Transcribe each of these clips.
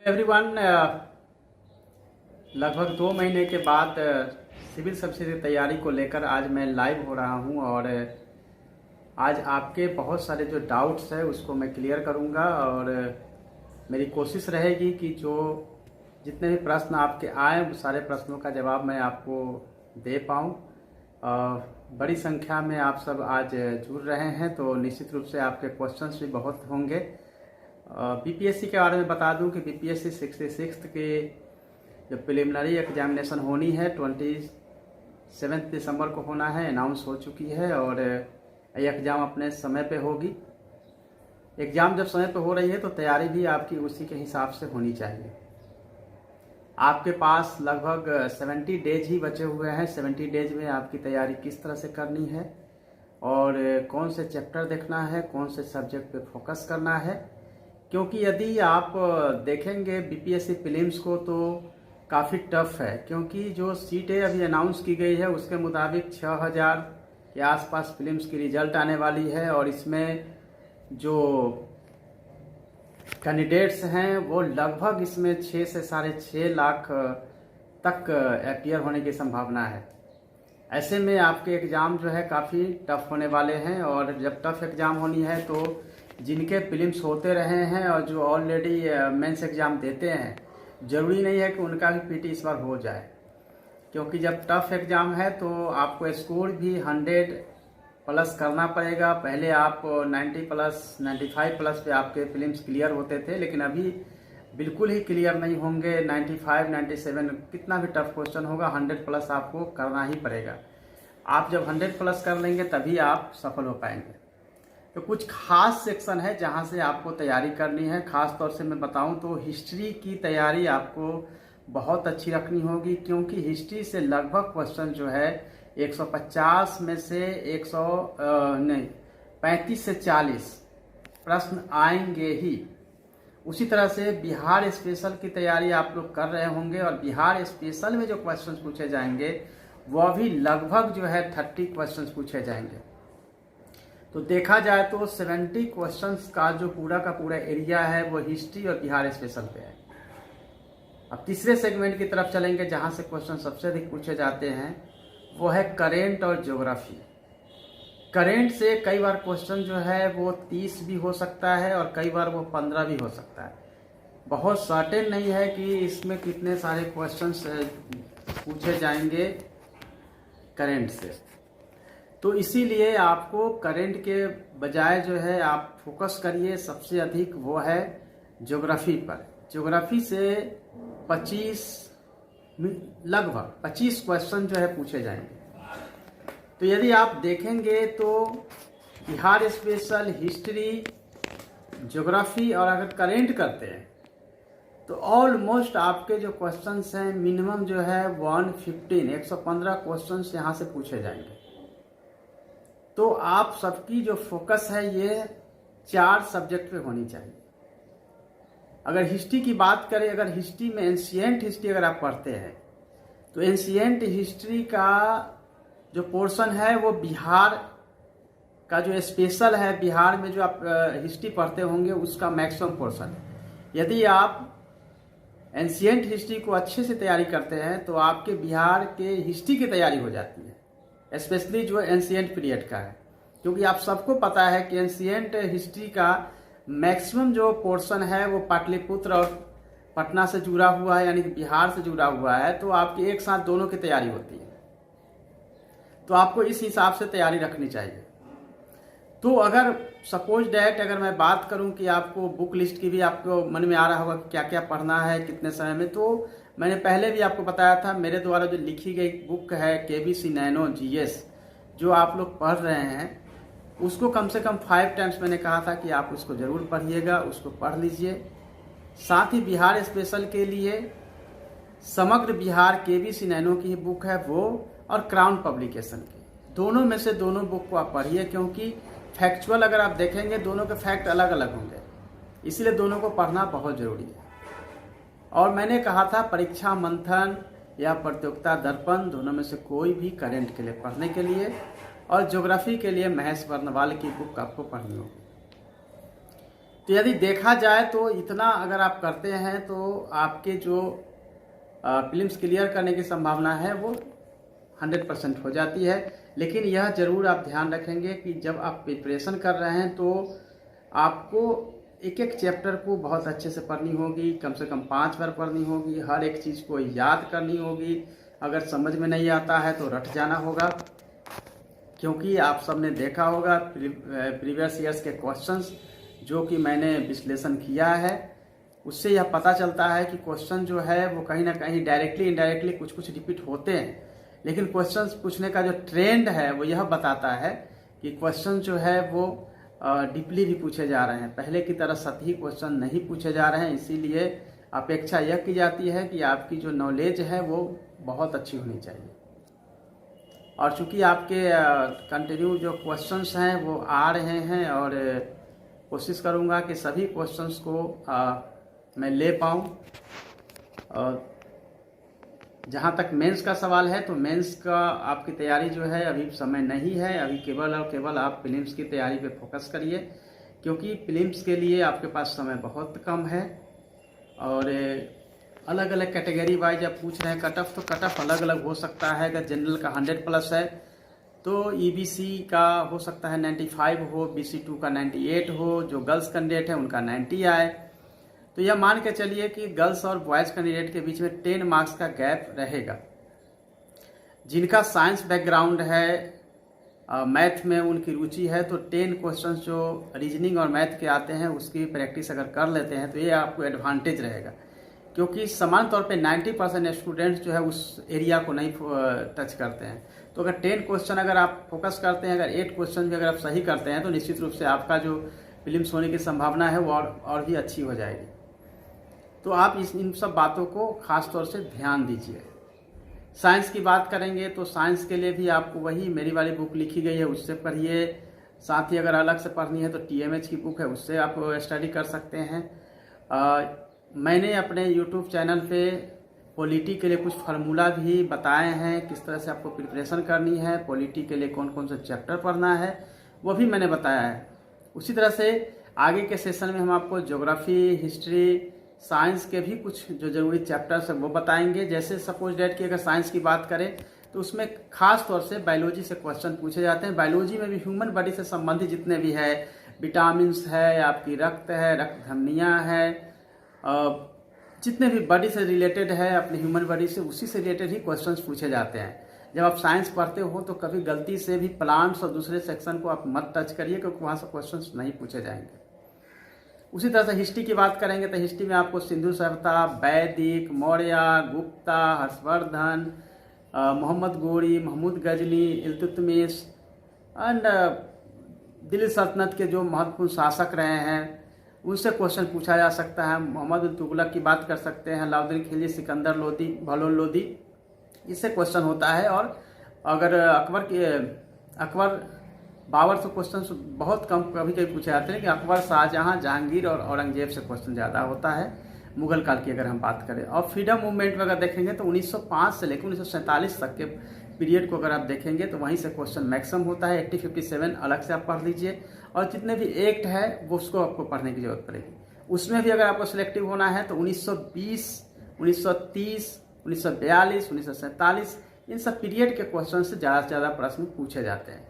Everyone, लगभग 2 महीने के बाद सिविल सर्विसेज की तैयारी को लेकर आज मैं लाइव हो रहा हूं और आज आपके बहुत सारे जो डाउट्स है उसको मैं क्लियर करूंगा और मेरी कोशिश रहेगी कि जो जितने भी प्रश्न आपके आए उन सारे प्रश्नों का जवाब मैं आपको दे पाऊं। बड़ी संख्या में आप सब आज जुड़ रहे हैं तो निश्चित रूप से आपके क्वेश्चंस भी बहुत होंगे। बीपीएससी के बारे में बता दूं कि बीपीएससी 66 के जो प्रिलिमिनरी एग्जामिनेशन होनी है 27 दिसंबर को होना है, अनाउंस हो चुकी है और ये एग्ज़ाम अपने समय पे होगी। एग्ज़ाम जब समय पे हो रही है तो तैयारी भी आपकी उसी के हिसाब से होनी चाहिए। आपके पास लगभग 70 डेज ही बचे हुए हैं। 70 डेज में आपकी तैयारी किस तरह से करनी है और कौन से चैप्टर देखना है, कौन से सब्जेक्ट पे फोकस करना है, क्योंकि यदि आप देखेंगे बीपीएससी प्रीलिम्स को तो काफ़ी टफ है, क्योंकि जो सीटें अभी अनाउंस की गई है उसके मुताबिक 6000 के आसपास प्रीलिम्स की रिजल्ट आने वाली है और इसमें जो कैंडिडेट्स हैं वो लगभग इसमें 6 से 6.5 लाख तक अपीयर होने की संभावना है। ऐसे में आपके एग्ज़ाम जो है काफ़ी टफ होने वाले हैं और जब टफ एग्ज़ाम होनी है तो जिनके प्रीलिम्स होते रहे हैं और जो ऑलरेडी मेंस एग्ज़ाम देते हैं, ज़रूरी नहीं है कि उनका भी पीटी इस बार हो जाए, क्योंकि जब टफ एग्ज़ाम है तो आपको स्कोर भी 100 प्लस करना पड़ेगा। पहले आप 90 प्लस 95 प्लस पे आपके प्रीलिम्स क्लियर होते थे, लेकिन अभी बिल्कुल ही क्लियर नहीं होंगे। 95 97 कितना भी टफ क्वेश्चन होगा 100 प्लस आपको करना ही पड़ेगा। आप जब 100 प्लस कर लेंगे तभी आप सफल हो पाएंगे। तो कुछ खास सेक्शन है जहां से आपको तैयारी करनी है। खास तौर से मैं बताऊं तो हिस्ट्री की तैयारी आपको बहुत अच्छी रखनी होगी, क्योंकि हिस्ट्री से लगभग क्वेश्चन जो है 150 में से 35 से 40 प्रश्न आएंगे ही। उसी तरह से बिहार स्पेशल की तैयारी आप लोग कर रहे होंगे और बिहार स्पेशल में जो क्वेश्चन पूछे जाएंगे वह भी लगभग जो है 30 क्वेश्चन पूछे जाएंगे। तो देखा जाए तो 70 क्वेश्चंस का जो पूरा का पूरा एरिया है वो हिस्ट्री और बिहार स्पेशल पे है। अब तीसरे सेगमेंट की तरफ चलेंगे जहां से क्वेश्चन सबसे अधिक पूछे जाते हैं, वो है करेंट और ज्योग्राफी। करेंट से कई बार क्वेश्चन जो है वो 30 भी हो सकता है और कई बार वो 15 भी हो सकता है। बहुत सर्टेन नहीं है कि इसमें कितने सारे क्वेश्चंस पूछे जाएंगे करेंट से। तो इसीलिए आपको करंट के बजाय जो है आप फोकस करिए सबसे अधिक वो है ज्योग्राफी पर। ज्योग्राफी से लगभग 25 क्वेश्चन जो है पूछे जाएंगे। तो यदि आप देखेंगे तो बिहार स्पेशल, हिस्ट्री, ज्योग्राफी और अगर करंट करते हैं तो ऑलमोस्ट आपके जो क्वेश्चंस हैं मिनिमम जो है 115 क्वेश्चंस यहाँ से पूछे जाएंगे। तो आप सबकी जो फोकस है ये 4 सब्जेक्ट पे होनी चाहिए। अगर हिस्ट्री की बात करें, अगर हिस्ट्री में एंशिएंट हिस्ट्री अगर आप पढ़ते हैं तो एंशिएंट हिस्ट्री का जो पोर्शन है वो बिहार का जो स्पेशल है, बिहार में जो आप हिस्ट्री पढ़ते होंगे उसका मैक्सिमम पोर्शन है। यदि आप एंशिएंट हिस्ट्री को अच्छे से तैयारी करते हैं तो आपके बिहार के हिस्ट्री की तैयारी हो जाती है, स्पेशली जो एंशिएंट पीरियड का है, क्योंकि आप सबको पता है कि एंशिएंट हिस्ट्री का मैक्सिमम जो पोर्शन है वो पाटलिपुत्र और पटना से जुड़ा हुआ है, यानी कि बिहार से जुड़ा हुआ है। तो आपकी एक साथ दोनों की तैयारी होती है, तो आपको इस हिसाब से तैयारी रखनी चाहिए। तो अगर सपोज डैट अगर मैं बात करूं कि आपको बुक लिस्ट की भी आपको मन में आ रहा होगा कि क्या क्या पढ़ना है कितने समय में, तो मैंने पहले भी आपको बताया था मेरे द्वारा जो लिखी गई बुक है केबीसी नैनो जीएस, जो आप लोग पढ़ रहे हैं उसको कम से कम 5 टाइम्स मैंने कहा था कि आप उसको जरूर पढ़िएगा, उसको पढ़ लीजिए। साथ ही बिहार स्पेशल के लिए समग्र बिहार केबीसी नैनो की बुक है वो, और क्राउन पब्लिकेशन की, दोनों में से दोनों बुक को आप पढ़िए, क्योंकि फैक्चुअल अगर आप देखेंगे दोनों के फैक्ट अलग अलग होंगे, इसलिए दोनों को पढ़ना बहुत जरूरी है। और मैंने कहा था परीक्षा मंथन या प्रतियोगिता दर्पण दोनों में से कोई भी करंट के लिए पढ़ने के लिए, और ज्योग्राफी के लिए महेश वर्णवाल की बुक आपको पढ़नी होगी। तो यदि देखा जाए तो इतना अगर आप करते हैं तो आपके जो प्रीलिम्स क्लियर करने की संभावना है वो 100% हो जाती है। लेकिन यह ज़रूर आप ध्यान रखेंगे कि जब आप प्रिपरेशन कर रहे हैं तो आपको एक एक चैप्टर को बहुत अच्छे से पढ़नी होगी, कम से कम 5 बार पढ़नी होगी, हर एक चीज़ को याद करनी होगी। अगर समझ में नहीं आता है तो रट जाना होगा, क्योंकि आप सबने देखा होगा प्रीवियस ईयर्स के क्वेश्चंस जो कि मैंने विश्लेषण किया है, उससे यह पता चलता है कि क्वेश्चन जो है वो कहीं ना कहीं डायरेक्टली इनडायरेक्टली कुछ कुछ रिपीट होते हैं, लेकिन क्वेश्चंस पूछने का जो ट्रेंड है वो यह बताता है कि क्वेश्चन जो है वो डीपली भी पूछे जा रहे हैं, पहले की तरह सतही क्वेश्चन नहीं पूछे जा रहे हैं। इसीलिए अपेक्षा यह की जाती है कि आपकी जो नॉलेज है वो बहुत अच्छी होनी चाहिए। और चूंकि आपके कंटिन्यू जो क्वेश्चंस हैं वो आ रहे हैं, और कोशिश करूंगा कि सभी क्वेश्चंस को मैं ले पाऊँ। और जहाँ तक मेंस का सवाल है तो मेंस का आपकी तैयारी जो है अभी समय नहीं है, अभी केवल और केवल आप प्रीलिम्स की तैयारी पे फोकस करिए, क्योंकि प्रीलिम्स के लिए आपके पास समय बहुत कम है। और अलग अलग कैटेगरी वाइज आप पूछ रहे हैं कट ऑफ, तो कट ऑफ अलग अलग हो सकता है। अगर जनरल का 100+ है तो ईबीसी का हो सकता है 95 हो, BC2 का 98 हो, जो गर्ल्स कैंडिडेट है उनका 90 आए। तो यह मान के चलिए कि गर्ल्स और बॉयज़ कैंडिडेट के बीच में 10 मार्क्स का गैप रहेगा। जिनका साइंस बैकग्राउंड है, मैथ में उनकी रुचि है, तो 10 क्वेश्चंस जो रीजनिंग और मैथ के आते हैं उसकी प्रैक्टिस अगर कर लेते हैं तो ये आपको एडवांटेज रहेगा, क्योंकि समान तौर पे 90% स्टूडेंट्स जो है उस एरिया को नहीं टच करते हैं। तो अगर 10 क्वेश्चन अगर आप फोकस करते हैं, अगर 8 क्वेश्चन भी अगर आप सही करते हैं तो निश्चित रूप से आपका जो प्रीलिम्स होने की संभावना है वो और भी अच्छी हो जाएगी। तो आप इन सब बातों को खास तौर से ध्यान दीजिए। साइंस की बात करेंगे तो साइंस के लिए भी आपको वही मेरी वाली बुक लिखी गई है, उससे पढ़िए। साथ ही अगर अलग से पढ़नी है तो TMH की बुक है, उससे आप स्टडी कर सकते हैं। मैंने अपने YouTube चैनल पे पॉलिटी के लिए कुछ फार्मूला भी बताए हैं, किस तरह से आपको प्रिपरेशन करनी है, पॉलिटी के लिए कौन कौन से चैप्टर पढ़ना है वो भी मैंने बताया है। उसी तरह से आगे के सेशन में हम आपको ज्योग्राफी, हिस्ट्री, साइंस के भी कुछ जो जरूरी चैप्टर्स हैं वो बताएंगे। जैसे सपोज डेट की अगर साइंस की बात करें तो उसमें खास तौर से बायोलॉजी से क्वेश्चन पूछे जाते हैं। बायोलॉजी में भी ह्यूमन बॉडी से संबंधित जितने भी है, विटामिन्स है, आपकी रक्त है, रक्त धमनियाँ है, जितने भी बॉडी से रिलेटेड है, अपने ह्यूमन बॉडी से उसी से रिलेटेड ही क्वेश्चंस पूछे जाते हैं। जब आप साइंस पढ़ते हो तो कभी गलती से भी प्लांट्स और दूसरे सेक्शन को आप मत टच करिए, क्योंकि वहाँ से क्वेश्चंस नहीं पूछे जाएंगे। उसी तरह से हिस्ट्री की बात करेंगे तो हिस्ट्री में आपको सिंधु सभ्यता, वैदिक, मौर्य, गुप्ता, हर्षवर्धन, मोहम्मद गोरी, महमूद गजनी, इल्तुतमिश एंड दिल्ली सल्तनत के जो महत्वपूर्ण शासक रहे हैं उनसे क्वेश्चन पूछा जा सकता है। मोहम्मद बिन तुगलक की बात कर सकते हैं, अलाउद्दीन खिलजी, सिकंदर लोदी, बहलोल लोदी, इससे क्वेश्चन होता है। और अगर अकबर बाबर से क्वेश्चन बहुत कम कभी कभी पूछे जाते हैं, कि अकबर, शाहजहां, जहांगीर और औरंगजेब से क्वेश्चन ज़्यादा होता है मुगल काल की अगर हम बात करें। और फ्रीडम मूवमेंट में अगर देखेंगे तो 1905 से लेकर 1947 तक के पीरियड को अगर आप देखेंगे तो वहीं से क्वेश्चन मैक्सिमम होता है। 8057 अलग से आप पढ़ लीजिए, और जितने भी एक्ट है वो उसको आपको पढ़ने की जरूरत पड़ेगी। उसमें भी अगर आपको सिलेक्टिव होना है तो 1920, 1930, 1942, 1947 इन सब पीरियड के क्वेश्चन से ज़्यादा प्रश्न पूछे जाते हैं।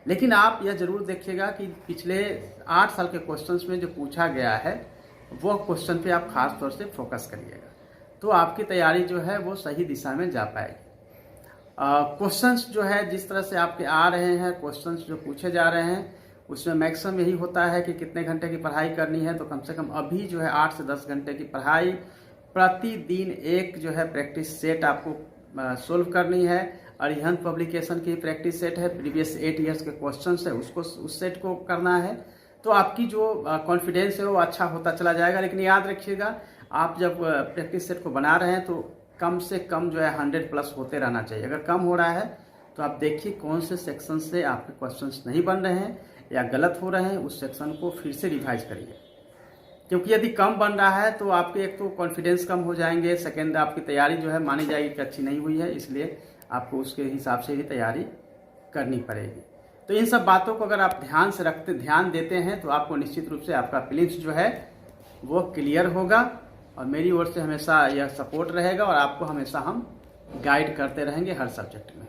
लेकिन आप यह जरूर देखिएगा कि पिछले 8 साल के क्वेश्चंस में जो पूछा गया है वो क्वेश्चन पे आप खास तौर से फोकस करिएगा, तो आपकी तैयारी जो है वो सही दिशा में जा पाएगी। क्वेश्चंस जो है जिस तरह से आपके आ रहे हैं, क्वेश्चंस जो पूछे जा रहे हैं, उसमें मैक्सिमम यही होता है कि कितने घंटे की पढ़ाई करनी है। तो कम से कम अभी जो है 8 से 10 घंटे की पढ़ाई, प्रतिदिन एक जो है प्रैक्टिस सेट आपको सोल्व करनी है। अरिहंत पब्लिकेशन की प्रैक्टिस सेट है, प्रीवियस 8 ईयर्स के क्वेश्चंस है, उसको उस सेट को करना है। तो आपकी जो कॉन्फिडेंस है वो अच्छा होता चला जाएगा। लेकिन याद रखिएगा, आप जब प्रैक्टिस सेट को बना रहे हैं तो कम से कम जो है 100+ होते रहना चाहिए। अगर कम हो रहा है तो आप देखिए कौन से सेक्शन से आपके क्वेश्चंस नहीं बन रहे हैं या गलत हो रहे हैं, उस सेक्शन को फिर से रिवाइज करिए। क्योंकि यदि कम बन रहा है तो आपके एक तो कॉन्फिडेंस कम हो जाएंगे, सेकेंड आपकी तैयारी जो है मानी जाएगी कि अच्छी नहीं हुई है, इसलिए आपको उसके हिसाब से भी तैयारी करनी पड़ेगी। तो इन सब बातों को अगर आप ध्यान देते हैं तो आपको निश्चित रूप से आपका प्रीलिम्स जो है वो क्लियर होगा। और मेरी ओर से हमेशा यह सपोर्ट रहेगा और आपको हमेशा हम गाइड करते रहेंगे हर सब्जेक्ट में।